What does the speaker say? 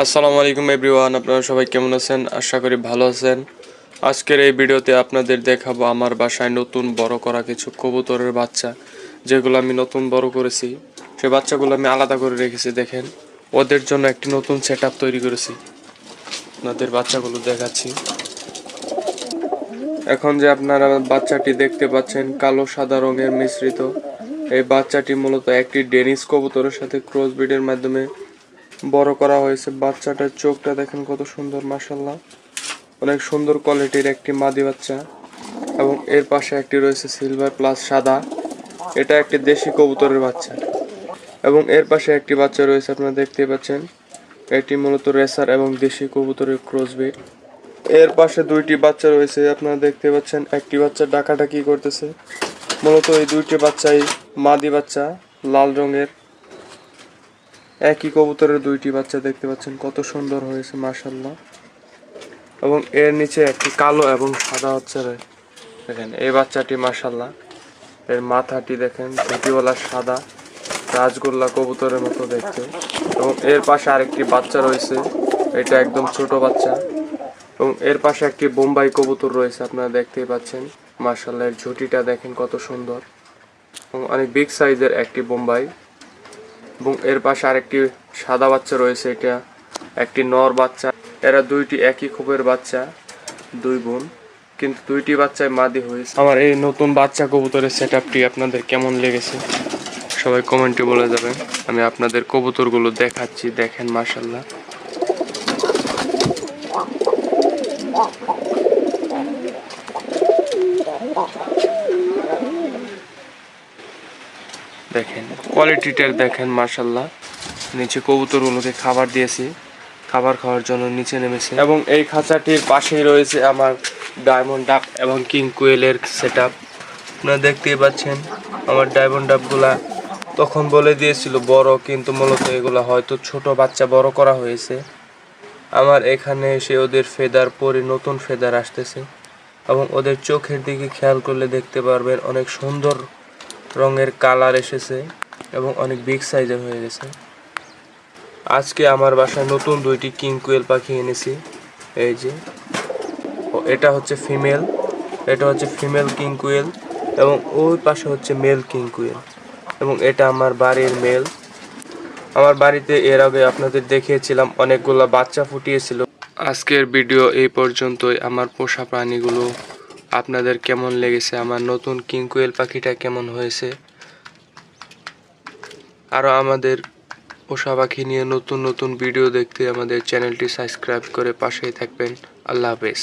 আসসালামু আলাইকুম এভরিওয়ান, আপনারা সবাই কেমন আছেন? আশা করি ভালো আছেন। আজকের এই ভিডিওতে আপনাদের দেখাবো আমার বাসায় নতুন বড় করা কিছু কবুতরের বাচ্চা, যেগুলো আমি নতুন বড় করেছি। সেই বাচ্চাগুলো আমি আলাদা করে রেখেছি। দেখেন, ওদের জন্য একটি নতুন সেটআপ তৈরি করেছি। আপনাদের বাচ্চাগুলো দেখাচ্ছি। এখন যে আপনারা বাচ্চাটি দেখতে পাচ্ছেন, কালো সাদা রঙের মিশ্রিত, এই বাচ্চাটি মূলত একটি ডেনিশ কবুতরের সাথে ক্রস ব্রিডের মাধ্যমে বড় করা হয়েছে। বাচ্চাটার চোখটা দেখেন কত সুন্দর, মাশাআল্লাহ। অনেক সুন্দর কোয়ালিটির একটি মাদি বাচ্চা, এবং এর পাশে একটি রয়েছে সিলভার প্লাস সাদা, এটা একটি দেশি কবুতরের বাচ্চা। এবং এর পাশে একটি বাচ্চা রয়েছে, আপনারা দেখতে পাচ্ছেন, এটি মূলত রেসার এবং দেশি কবুতরের ক্রস ব্রিড। এর পাশে দুইটি বাচ্চা রয়েছে, আপনারা দেখতে পাচ্ছেন, একটি বাচ্চা ডাকাডাকি করতেছে। মূলত এই দুইটি বাচ্চাই মাদি বাচ্চা, লাল রঙের। একই কবুতরের দুইটি বাচ্চা দেখতে পাচ্ছেন, কত সুন্দর হয়েছে, মাশাআল্লাহ। এবং এর নিচে একটি কালো এবং সাদা বাচ্চা রয়েছে। দেখেন এই বাচ্চাটি, মাশাআল্লাহ। এর মাথাটি দেখেন, ধুতিওয়ালা সাদা, রাজগোল্লা কবুতরের মতো দেখতে। এবং এর পাশে আরেকটি বাচ্চা রয়েছে, এটা একদম ছোট বাচ্চা। এবং এর পাশে একটি বোম্বাই কবুতর রয়েছে, আপনারা দেখতেই পাচ্ছেন, মাশাআল্লাহ। এর ঝুঁটিটা দেখেন কত সুন্দর, এবং অনেক বিগ সাইজের একটি বোম্বাই। এবং এর পাশে আরেকটি সাদা বাচ্চা রয়েছে, এটা একটি নর বাচ্চা। এরা দুইটি একই খোপের বাচ্চা, দুই বোন, কিন্তু দুইটি বাচ্চায় মাদি হয়েছে। আমার এই নতুন বাচ্চা কবুতরের সেটআপটি আপনাদের কেমন লেগেছে সবাই কমেন্টে বলে যাবেন। আমি আপনাদের কবুতরগুলো দেখাচ্ছি, দেখেন, মাশাআল্লাহ। দেখেন কোয়ালিটিটা দেখেন, মাশাআল্লাহ। নিচে কবুতরগুলোকে খাবার দিয়েছি, খাবার খাওয়ার জন্য নিচে নেমেছে। এবং এই খাঁচাটির পাশেই রয়েছে আমার ডায়মন্ড ডাক এবং কিং কোয়েলের সেটআপ। আপনারা দেখতেই পাচ্ছেন, আমার ডায়মন্ড ডাকগুলা তখন বলে দিয়েছিল বড়, কিন্তু মূলত এগুলা হয়তো ছোট বাচ্চা বড় করা হয়েছে। আমার এখানে এসে ওদের ফেদার পরে নতুন ফেদার আসতেছে, এবং ওদের চোখের দিকে খেয়াল করলে দেখতে পারবেন অনেক সুন্দর রঙের কালার এসেছে, এবং অনেক বিগ সাইজের হয়ে গেছে। আজকে আমার বাসায় নতুন দুইটি কিং কোয়েল পাখি এনেছি। এই যে এটা হচ্ছে ফিমেল, এটা হচ্ছে ফিমেল কিং কোয়েল, এবং ওই পাশে হচ্ছে মেল কিং কোয়েল, এবং এটা আমার বাড়ির মেল। আমার বাড়িতে এর আগে আপনাদের দেখিয়েছিলাম, অনেকগুলো বাচ্চা ফুটিয়েছিল। আজকের ভিডিও এই পর্যন্তই। আমার পোষা প্রাণীগুলো আপনাদের কেমন লেগেছে, আমার নতুন কিং কোয়েল পাখিটা কেমন হয়েছে, আরও আমাদের পোষা পাখি নিয়ে নতুন নতুন ভিডিও দেখতে আমাদের চ্যানেলটি সাবস্ক্রাইব করে পাশেই থাকবেন। আল্লাহ হাফেজ।